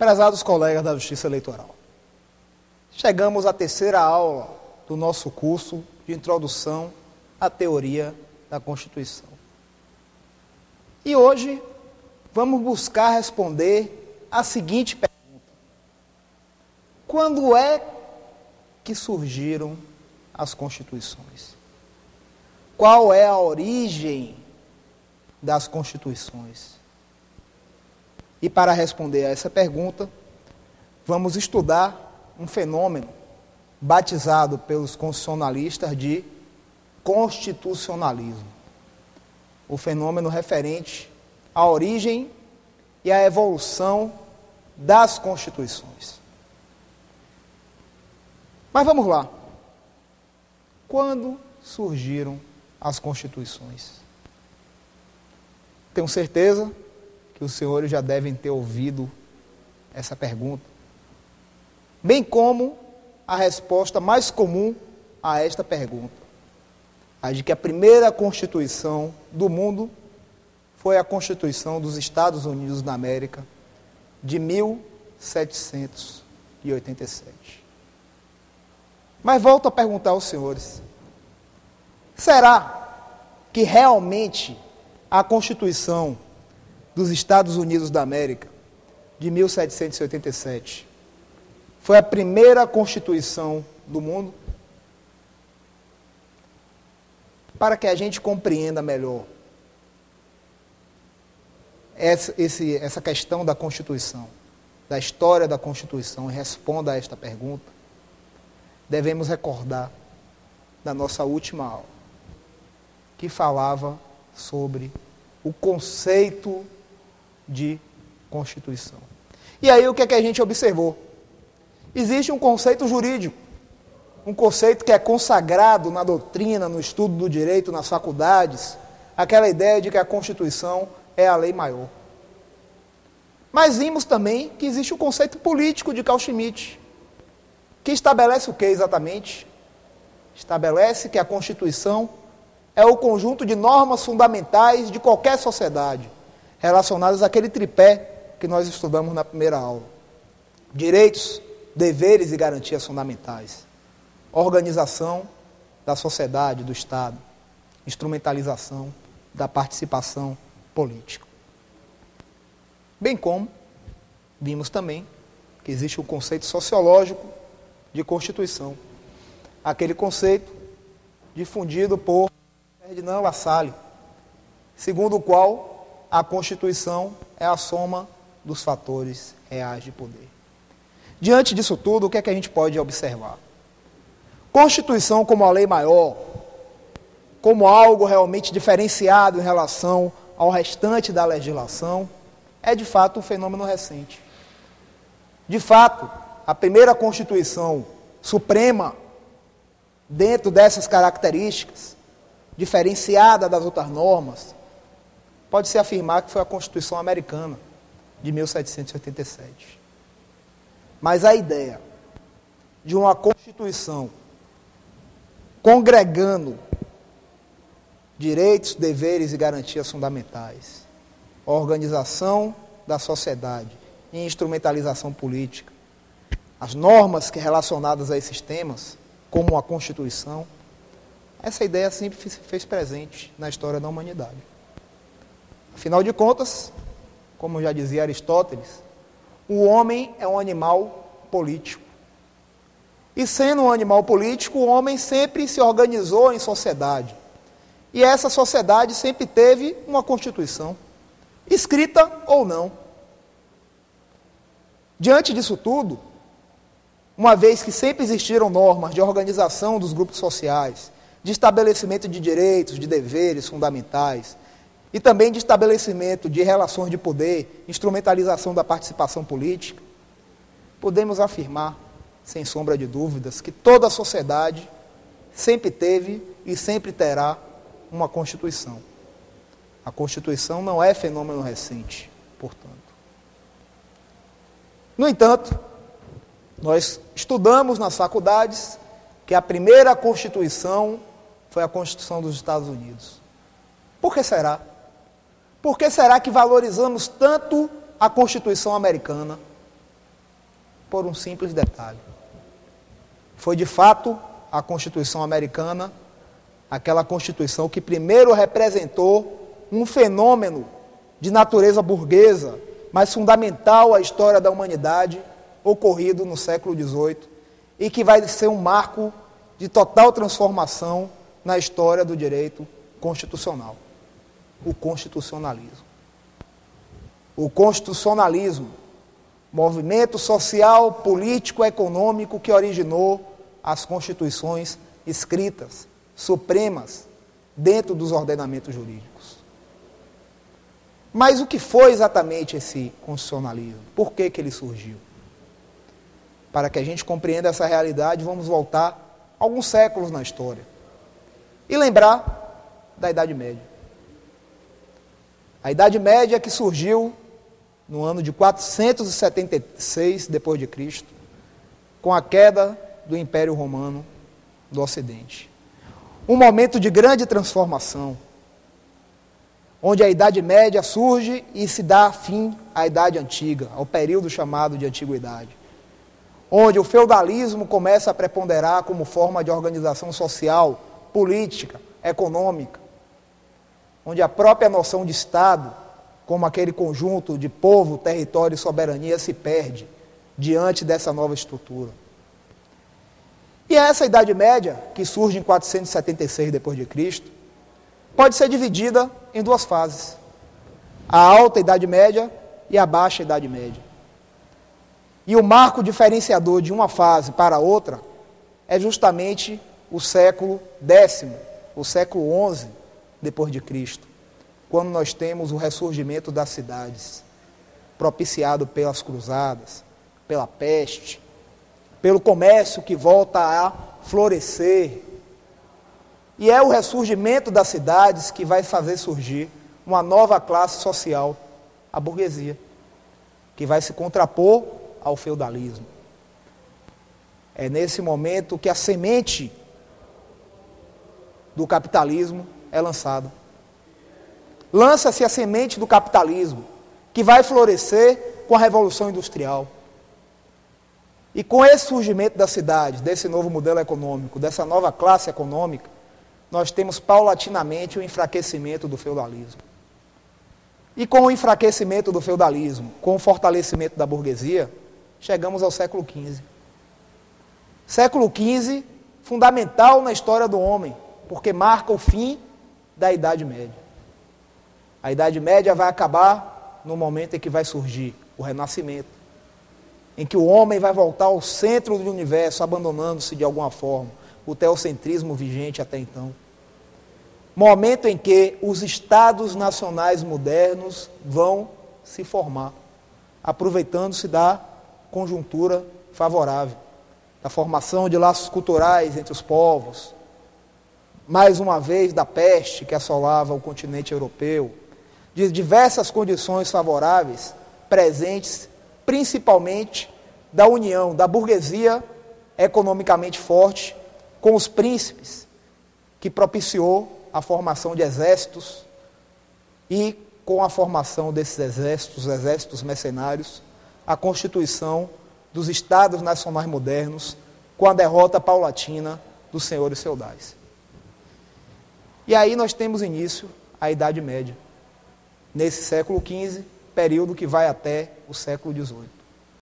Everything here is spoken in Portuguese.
Prezados colegas da Justiça Eleitoral, chegamos à terceira aula do nosso curso de Introdução à Teoria da Constituição. E hoje vamos buscar responder a seguinte pergunta: quando é que surgiram as Constituições? Qual é a origem das Constituições? E para responder a essa pergunta, vamos estudar um fenômeno batizado pelos constitucionalistas de constitucionalismo. O fenômeno referente à origem e à evolução das Constituições. Mas vamos lá. Quando surgiram as Constituições? Tenho certeza que os senhores já devem ter ouvido essa pergunta, bem como a resposta mais comum a esta pergunta, a de que a primeira Constituição do mundo foi a Constituição dos Estados Unidos da América, de 1787. Mas volto a perguntar aos senhores: será que realmente a Constituição dos Estados Unidos da América, de 1787, foi a primeira Constituição do mundo? Para que a gente compreenda melhor essa questão da Constituição, da história da Constituição, e responda a esta pergunta, devemos recordar da nossa última aula, que falava sobre o conceito de Constituição. E aí o que é que a gente observou? Existe um conceito jurídico, um conceito que é consagrado na doutrina, no estudo do direito, nas faculdades, aquela ideia de que a Constituição é a lei maior. Mas vimos também que existe o conceito político de Carl Schmitt, que estabelece o que exatamente? Estabelece que a Constituição é o conjunto de normas fundamentais de qualquer sociedade, relacionadas àquele tripé que nós estudamos na primeira aula: direitos, deveres e garantias fundamentais, organização da sociedade, do Estado, instrumentalização da participação política. Bem como vimos também que existe um conceito sociológico de Constituição, aquele conceito difundido por Ferdinand Lassalle, segundo o qual a Constituição é a soma dos fatores reais de poder. Diante disso tudo, o que é que a gente pode observar? Constituição como a lei maior, como algo realmente diferenciado em relação ao restante da legislação, é de fato um fenômeno recente. De fato, a primeira Constituição suprema, dentro dessas características, diferenciada das outras normas, pode-se afirmar que foi a Constituição americana, de 1787. Mas a ideia de uma Constituição congregando direitos, deveres e garantias fundamentais, organização da sociedade e instrumentalização política, as normas relacionadas a esses temas, como a Constituição, essa ideia sempre se fez presente na história da humanidade. Afinal de contas, como já dizia Aristóteles, o homem é um animal político. E sendo um animal político, o homem sempre se organizou em sociedade. E essa sociedade sempre teve uma Constituição, escrita ou não. Diante disso tudo, uma vez que sempre existiram normas de organização dos grupos sociais, de estabelecimento de direitos, de deveres fundamentais, e também de estabelecimento de relações de poder, instrumentalização da participação política, podemos afirmar, sem sombra de dúvidas, que toda a sociedade sempre teve e sempre terá uma Constituição. A Constituição não é fenômeno recente, portanto. No entanto, nós estudamos nas faculdades que a primeira Constituição foi a Constituição dos Estados Unidos. Por que será? Por que será que valorizamos tanto a Constituição americana? por um simples detalhe. Foi de fato a Constituição americana, aquela Constituição que primeiro representou um fenômeno de natureza burguesa, mas fundamental à história da humanidade, ocorrido no século XVIII, e que vai ser um marco de total transformação na história do direito constitucional. O constitucionalismo. O constitucionalismo, movimento social, político, econômico que originou as constituições escritas, supremas, dentro dos ordenamentos jurídicos. Mas o que foi exatamente esse constitucionalismo? Por que ele surgiu? Para que a gente compreenda essa realidade, vamos voltar alguns séculos na história e lembrar da Idade Média. A Idade Média que surgiu no ano de 476 d.C., com a queda do Império Romano do Ocidente. Um momento de grande transformação, onde a Idade Média surge e se dá fim à Idade Antiga, ao período chamado de Antiguidade, onde o feudalismo começa a preponderar como forma de organização social, política, econômica, onde a própria noção de Estado, como aquele conjunto de povo, território e soberania, se perde diante dessa nova estrutura. E essa Idade Média, que surge em 476 d.C., pode ser dividida em duas fases: a Alta Idade Média e a Baixa Idade Média. E o marco diferenciador de uma fase para a outra é justamente o século X, o século XI d.C., quando nós temos o ressurgimento das cidades, propiciado pelas cruzadas, pela peste, pelo comércio que volta a florescer. E é o ressurgimento das cidades que vai fazer surgir uma nova classe social, a burguesia, que vai se contrapor ao feudalismo. É nesse momento que a semente do capitalismo é lançada. Lança-se a semente do capitalismo, que vai florescer com a Revolução Industrial. E com esse surgimento das cidades, desse novo modelo econômico, dessa nova classe econômica, nós temos paulatinamente o enfraquecimento do feudalismo. E com o enfraquecimento do feudalismo, com o fortalecimento da burguesia, chegamos ao século XV. Século XV, fundamental na história do homem, porque marca o fim da Idade Média. A Idade Média vai acabar no momento em que vai surgir o Renascimento, em que o homem vai voltar ao centro do universo, abandonando-se de alguma forma o teocentrismo vigente até então. Momento em que os estados nacionais modernos vão se formar, aproveitando-se da conjuntura favorável, da formação de laços culturais entre os povos, mais uma vez da peste que assolava o continente europeu, de diversas condições favoráveis presentes, principalmente da união da burguesia economicamente forte com os príncipes, que propiciou a formação de exércitos e, com a formação desses exércitos, os exércitos mercenários, a constituição dos estados nacionais modernos com a derrota paulatina dos senhores feudais. E aí nós temos início a Idade Média, nesse século XV, período que vai até o século XVIII.